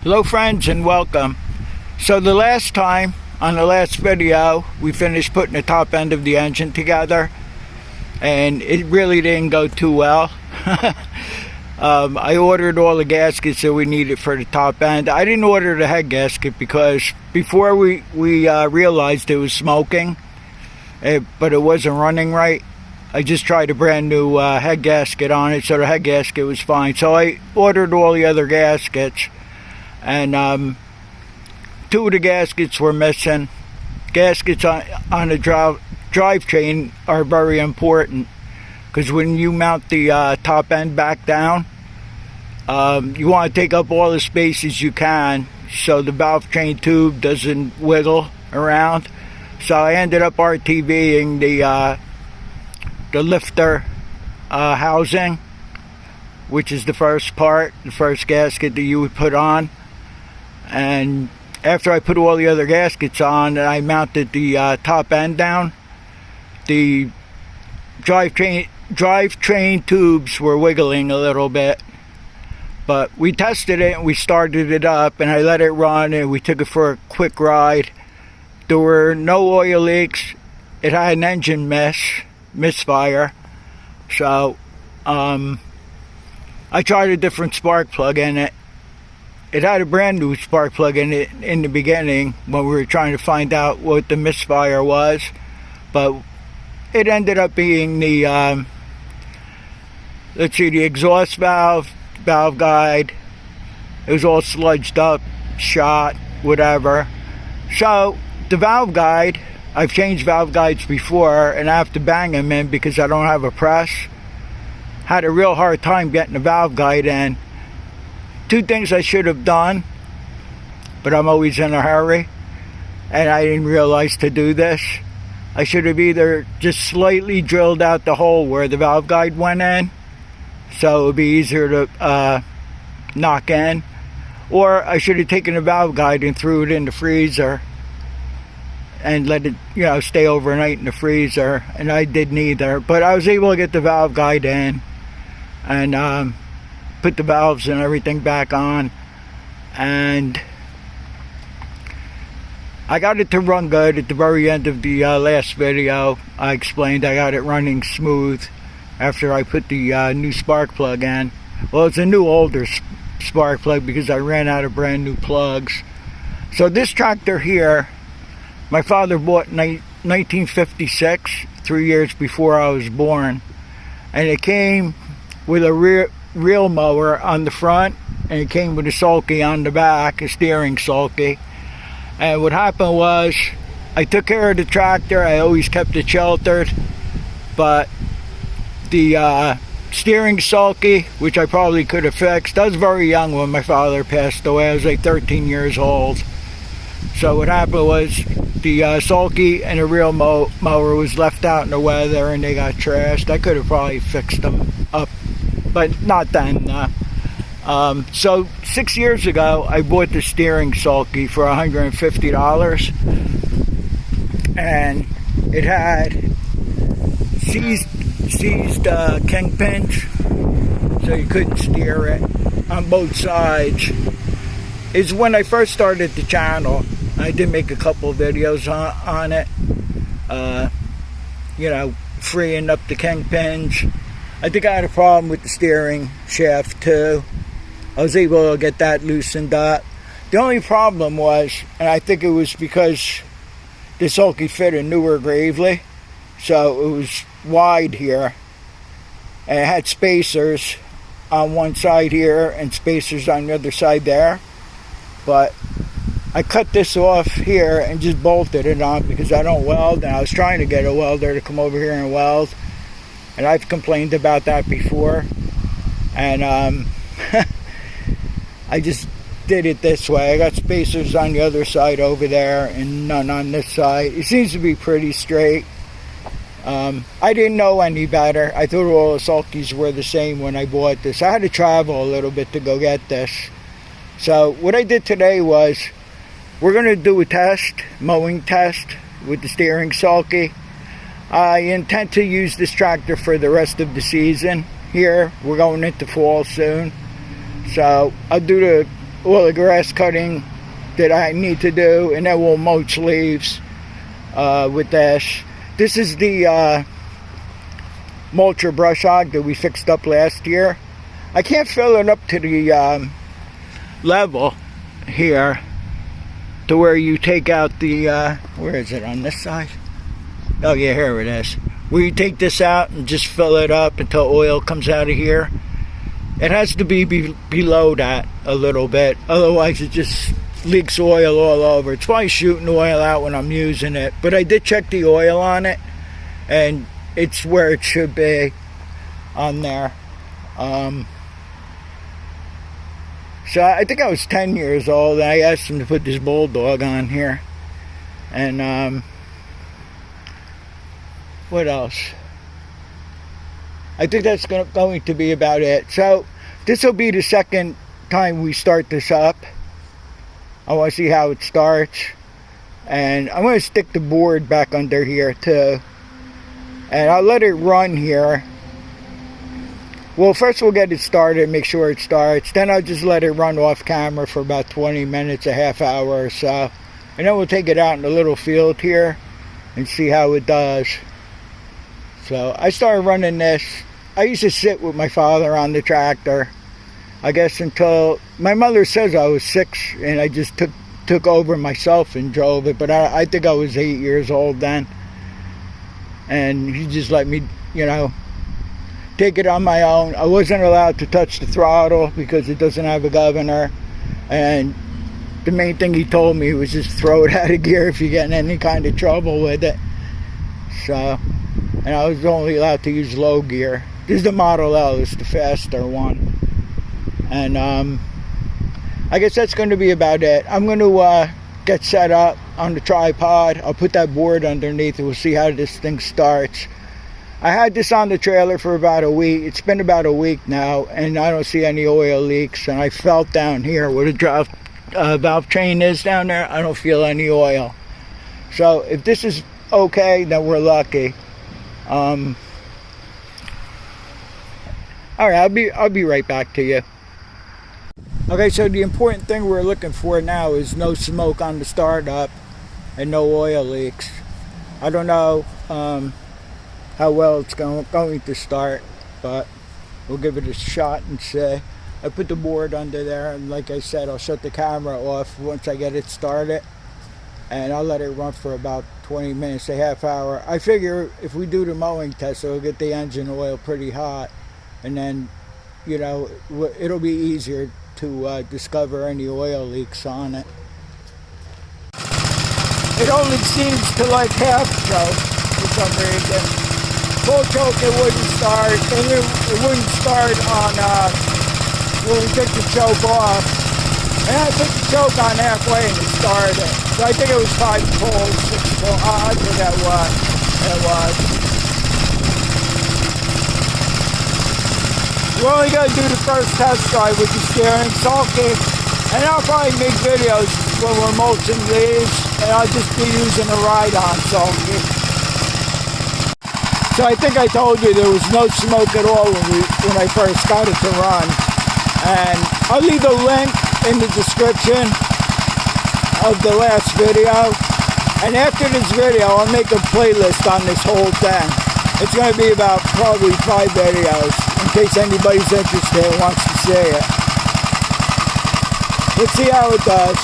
Hello friends and welcome. So the last time, on the last video, we finished putting the top end of the engine together and it really didn't go too well. I ordered all the gaskets that we needed for the top end. I didn't order the head gasket because before we realized it was smoking, but it wasn't running right. I just tried a brand new head gasket on it, so the head gasket was fine. So I ordered all the other gaskets, and two of the gaskets were missing. Gaskets on the drivetrain are very important because when you mount the top end back down, you want to take up all the spaces you can so the valve train tube doesn't wiggle around. So I ended up RTVing the lifter housing, which is the first part, the first gasket that you would put on. And after I put all the other gaskets on and I mounted the top end down, the drivetrain tubes were wiggling a little bit. But we tested it and we started it up and I let it run and we took it for a quick ride. There were no oil leaks. It had an engine misfire. So I tried a different spark plug in it. It had a brand new spark plug in it in the beginning when we were trying to find out what the misfire was, but it ended up being the the exhaust valve guide. It was all sludged up, shot, whatever. So the valve guide, I've changed valve guides before and I have to bang them in because I don't have a press. Had a real hard time getting the valve guide in. Two things I should have done, but I'm always in a hurry and I didn't realize to do this. I should have either just slightly drilled out the hole where the valve guide went in so it would be easier to knock in, or I should have taken the valve guide and threw it in the freezer and let it, stay overnight in the freezer, and I did neither. But I was able to get the valve guide in and put the valves and everything back on, and I got it to run good. At the very end of the last video, I explained I got it running smooth after I put the new spark plug in. Well, it's a new older spark plug because I ran out of brand new plugs. So this tractor here, my father bought in 1956, 3 years before I was born, and it came with a reel mower on the front and it came with a sulky on the back, a steering sulky. And what happened was I took care of the tractor. I always kept it sheltered, but the steering sulky, which I probably could have fixed, I was very young when my father passed away. I was like 13 years old. So what happened was the sulky and the reel mower was left out in the weather and they got trashed. I could have probably fixed them up, but not then. So 6 years ago, I bought the steering sulky for $150, and it had seized kingpins, so you couldn't steer it on both sides. It's when I first started the channel. I did make a couple of videos on it, freeing up the kingpins. I think I had a problem with the steering shaft too. I was able to get that loosened up. The only problem was, and I think it was because the sulky fit a newer Gravely, so it was wide here, and it had spacers on one side here and spacers on the other side there. But I cut this off here and just bolted it on because I don't weld, and I was trying to get a welder to come over here and weld, and I've complained about that before, and I just did it this way. I got spacers on the other side over there and none on this side. It seems to be pretty straight. I didn't know any better. I thought all the sulkies were the same when I bought this. I had to travel a little bit to go get this. So what I did today was, we're going to do a mowing test with the steering sulky. I intend to use this tractor for the rest of the season here. We're going into fall soon. So I'll do the all the grass cutting that I need to do, and then we'll mulch leaves with this. This is the mulcher brush hog that we fixed up last year. I can't fill it up to the level here to where you take out the where is it, on this side? Oh yeah, here it is. Where you take this out and just fill it up until oil comes out of here. It has to be below that a little bit, otherwise it just leaks oil all over. It's probably shooting oil out when I'm using it, but I did check the oil on it and it's where it should be on there. So I think I was 10 years old and I asked him to put this bulldog on here. And what else? I think that's going to be about it. So this will be the second time we start this up. I want to see how it starts. And I'm going to stick the board back under here too. And I'll let it run here. Well, first we'll get it started, make sure it starts. Then I'll just let it run off camera for about 20 minutes, a half hour or so. And then we'll take it out in the little field here and see how it does. So I started running this. I used to sit with my father on the tractor, I guess, until my mother says I was 6 and I just took over myself and drove it. But I think I was 8 years old then. And he just let me, you know, take it on my own. I wasn't allowed to touch the throttle because it doesn't have a governor. And the main thing he told me was just throw it out of gear if you get in any kind of trouble with it. So, and I was only allowed to use low gear. This is the Model L, it's the faster one. And I guess that's going to be about it. I'm going to get set up on the tripod. I'll put that board underneath and we'll see how this thing starts. I had this on the trailer for about a week. It's been about a week now, and I don't see any oil leaks. And I felt down here where the valve train is down there. I don't feel any oil. So if this is okay, then we're lucky. All right, I'll be right back to you. Okay, so the important thing we're looking for now is no smoke on the startup and no oil leaks. I don't know how well it's going to start, but we'll give it a shot and see. I put the board under there, and like I said, I'll shut the camera off once I get it started, and I'll let it run for about 20 minutes, a half hour. I figure if we do the mowing test, it'll get the engine oil pretty hot, and then, you know, it'll be easier to discover any oil leaks on it. It only seems to like half choke for some reason. Full choke, it wouldn't start, and it wouldn't start on when we took the choke off. And I took the choke on halfway and it started. So I think it was 5 pulls, 6 pulls. I forget what it was. We're only going to do the first test drive with the steering sulky, and I'll probably make videos when we're mulching leaves, and I'll just be using a ride-on sulky. So I think I told you there was no smoke at all when I first got it to run. And I'll leave a link in the description of the last video. And after this video, I'll make a playlist on this whole thing. It's going to be about probably 5 videos, in case anybody's interested and wants to see it. Let's see how it does.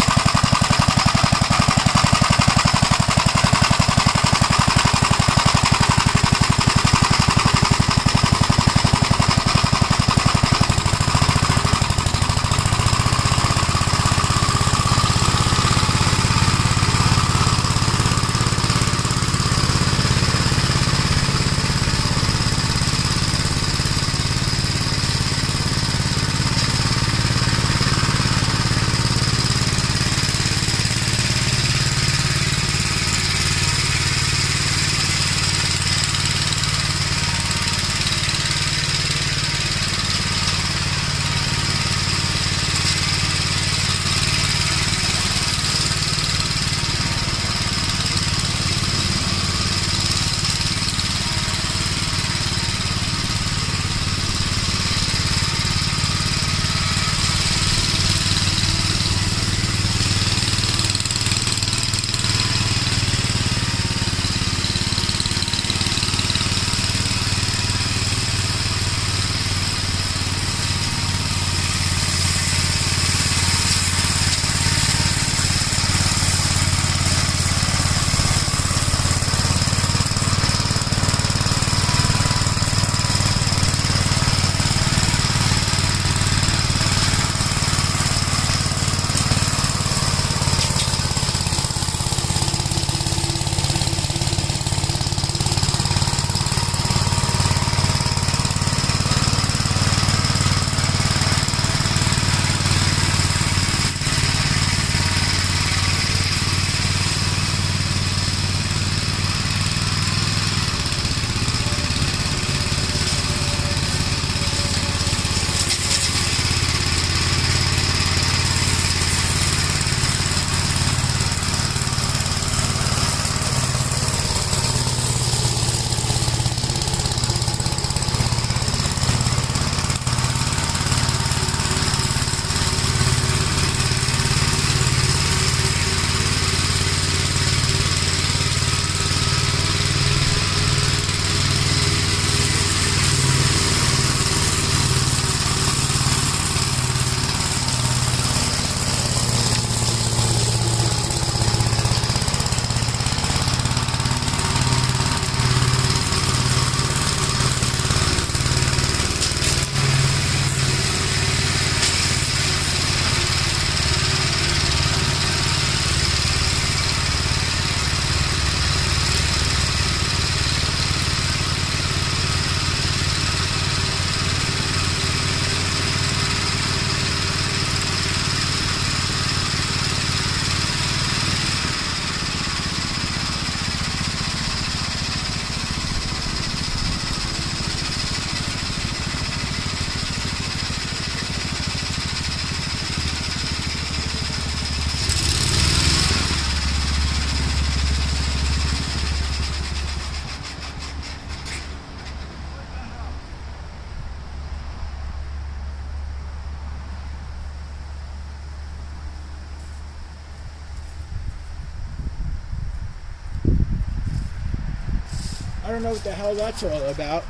don't know what the hell that's all about.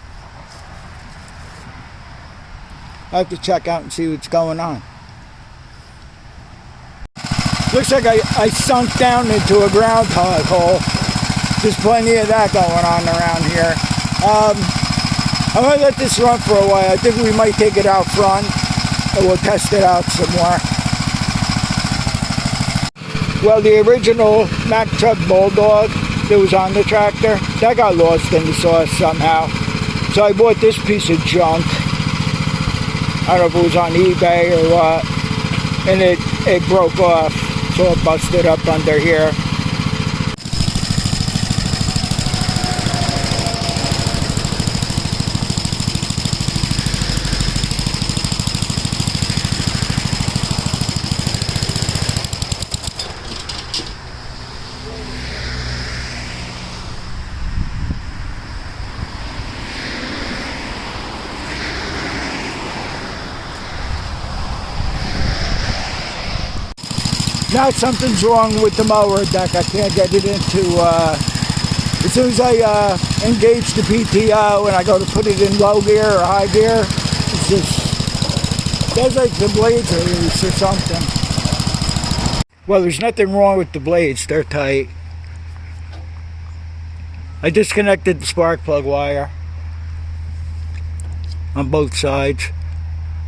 I have to check out and see what's going on. Looks like I sunk down into a groundhog hole. There's plenty of that going on around here. I'm going to let this run for a while. I think we might take it out front and we'll test it out some more. Well, the original Mack Truck Bulldog that was on the tractor, that got lost in the sauce somehow. So I bought this piece of junk. I don't know if it was on eBay or what. And it broke off. So it busted up under here. Now something's wrong with the mower deck. I can't get it into, as soon as I engage the PTO and I go to put it in low gear or high gear, it's just, feels like the blades are loose or something. Well, there's nothing wrong with the blades, they're tight. I disconnected the spark plug wire on both sides.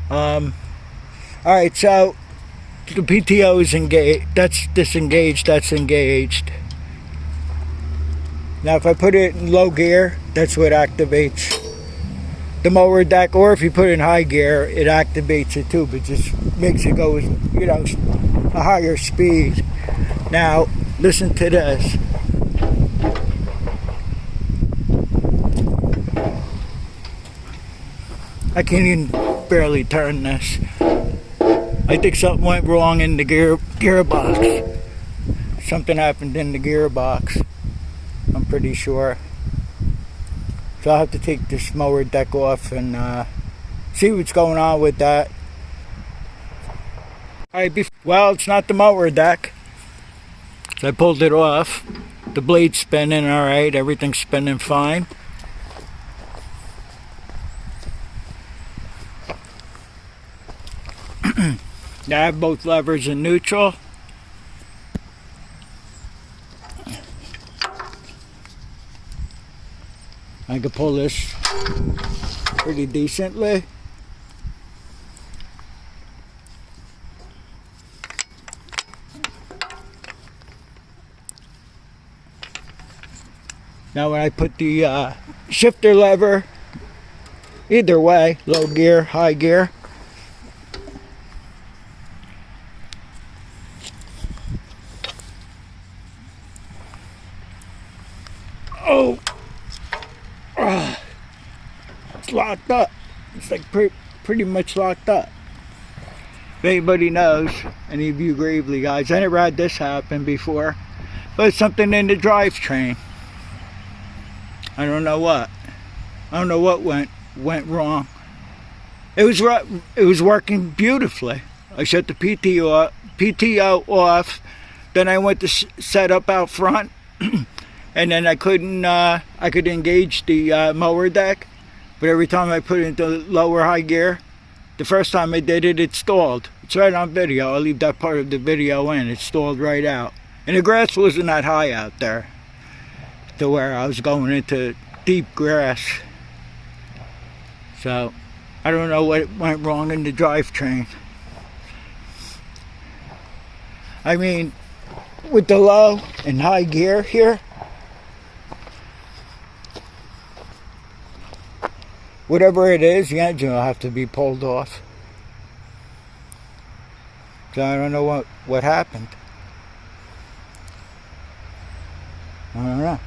Alright, so the PTO is engaged, that's disengaged, that's engaged. Now if I put it in low gear, that's what activates the mower deck, or if you put it in high gear, it activates it too, but just makes it go, you know, a higher speed. Now, listen to this. I can't even barely turn this. I think something went wrong in the gearbox. Something happened in the gearbox. I'm pretty sure. So I'll have to take this mower deck off and see what's going on with that. Alright, well, it's not the mower deck. So I pulled it off. The blade's spinning alright. Everything's spinning fine. Now I have both levers in neutral. I can pull this pretty decently. Now when I put the shifter lever, either way, low gear, high gear, it's locked up. It's like pretty much locked up. If anybody knows, any of you Gravely guys, I never had this happen before, but it's something in the drivetrain. I don't know what. I don't know what went wrong. It was working beautifully. I shut the PTO off. Then I went to set up out front. And then I could engage the mower deck, but every time I put it into lower high gear, the first time I did it, it stalled. It's right on video. I'll leave that part of the video in. It stalled right out. And the grass wasn't that high out there to where I was going into deep grass. So I don't know what went wrong in the drivetrain. I mean, with the low and high gear here, whatever it is, the engine will have to be pulled off. So I don't know what happened. I don't know.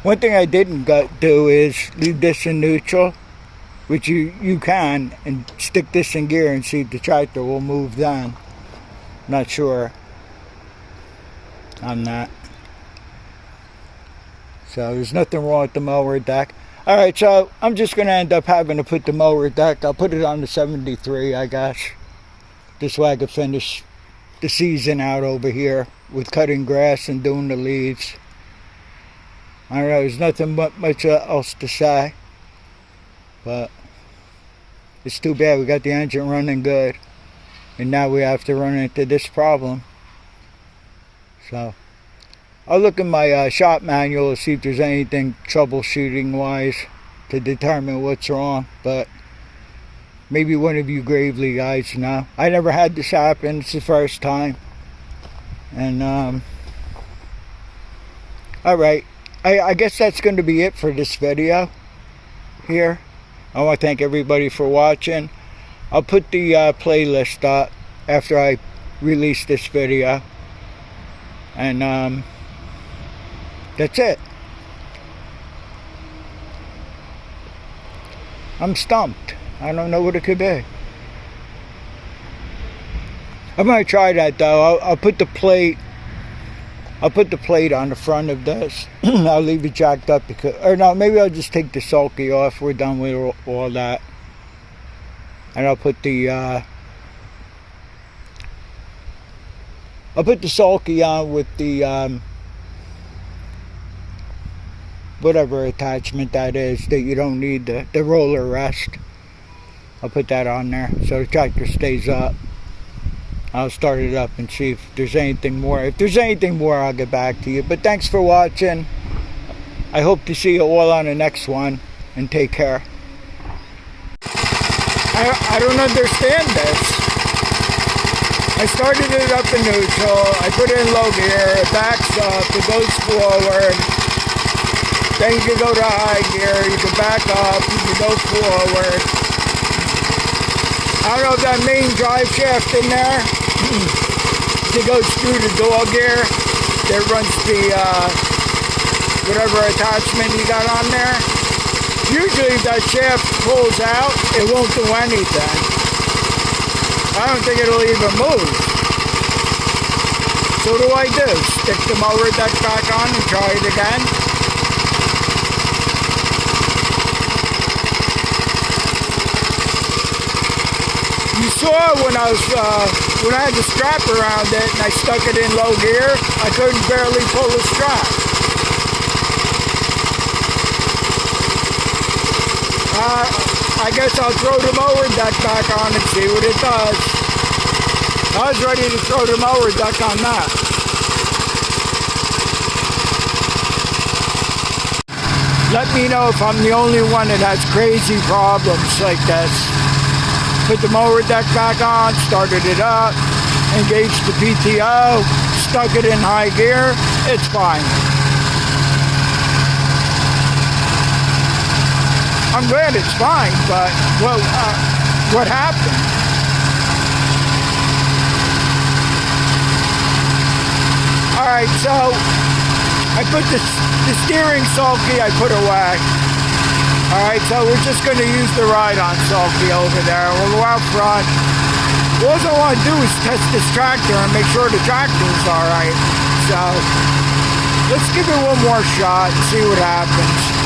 One thing I didn't do is leave this in neutral, which you can, and stick this in gear and see if the tractor will move then. Not sure on that. So there's nothing wrong with the mower deck. Alright, so I'm just going to end up having to put the mower deck, I'll put it on the 73, I guess. This way I could finish the season out over here with cutting grass and doing the leaves. I don't know, there's nothing much else to say, but it's too bad. We got the engine running good, and now we have to run into this problem. So I'll look in my shop manual to see if there's anything troubleshooting wise to determine what's wrong, but maybe one of you Gravely guys know. I never had this happen. It's the first time. And alright, I guess that's going to be it for this video here. I want to thank everybody for watching. I'll put the playlist up after I release this video, and that's it. I'm stumped. I don't know what it could be. I'm gonna try that though. I'll put the plate. I'll put the plate on the front of this. I'll leave it jacked up because, or no, maybe I'll just take the sulky off. We're done with all that, and I'll put the sulky on with the whatever attachment that is that you don't need, the roller rest. I'll put that on there so the tractor stays up. I'll start it up and see if there's anything more. If there's anything more, I'll get back to you. But thanks for watching. I hope to see you all on the next one, and take care. I don't understand this. I started it up in neutral. I put it in low gear. It backs up. It goes forward. Then you can go to high gear. You can back up. You can go forward. I don't know if that main drive shaft in there, it goes through the door gear that runs the whatever attachment you got on there. Usually if that shaft pulls out, it won't do anything. I don't think it'll even move. So what do I do? Stick the mower deck back on and try it again? You saw when I had the strap around it and I stuck it in low gear, I couldn't barely pull the strap. I guess I'll throw the mower deck back on and see what it does. I was ready to throw the mower deck on that. Let me know if I'm the only one that has crazy problems like this. Put the mower deck back on, started it up, engaged the PTO, stuck it in high gear, it's fine. I'm glad it's fine, but what happened? Alright, so I put the steering sulky I put away. Alright, so we're just going to use the ride-on sulky over there. We'll go out front. All I want to do is test this tractor and make sure the tractor is alright. So, let's give it one more shot and see what happens.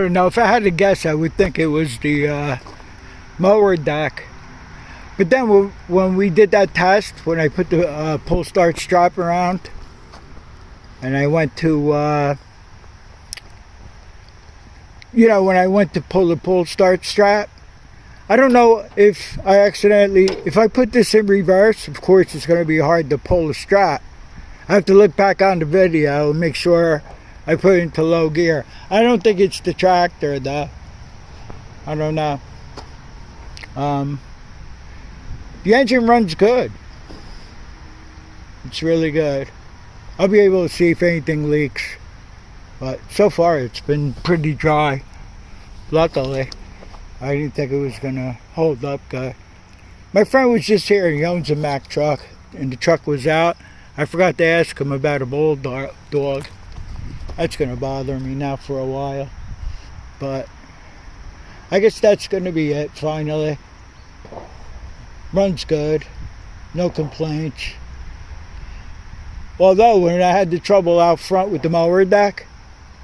don't know. If I had to guess, I would think it was the mower deck. But then when we did that test, when I put the pull start strap around, and I went to, when I went to pull the pull start strap, I don't know if if I put this in reverse, of course it's going to be hard to pull the strap. I have to look back on the video and make sure I put it into low gear. I don't think it's the tractor though. I don't know. The engine runs good. It's really good. I'll be able to see if anything leaks. But so far it's been pretty dry. Luckily. I didn't think it was going to hold up good. My friend was just here and he owns a Mack truck. And the truck was out. I forgot to ask him about a bulldog. That's going to bother me now for a while. But I guess that's going to be it finally. Runs good. No complaints. Although when I had the trouble out front with the mower deck,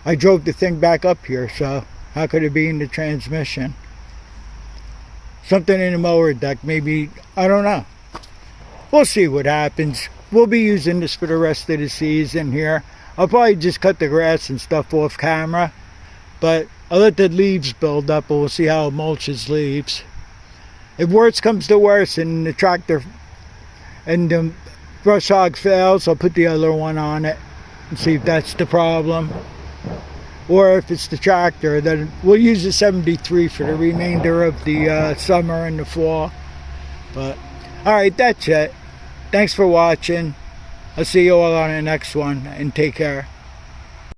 I drove the thing back up here. So how could it be in the transmission? Something in the mower deck, maybe, I don't know. We'll see what happens. We'll be using this for the rest of the season here. I'll probably just cut the grass and stuff off camera. But I'll let the leaves build up and we'll see how it mulches leaves. If worse comes to worse and the tractor and the brush hog fails, I'll put the other one on it and see if that's the problem. Or if it's the tractor, then we'll use the 73 for the remainder of the summer and the fall. But, alright, that's it. Thanks for watching. I'll see you all on the next one, and take care.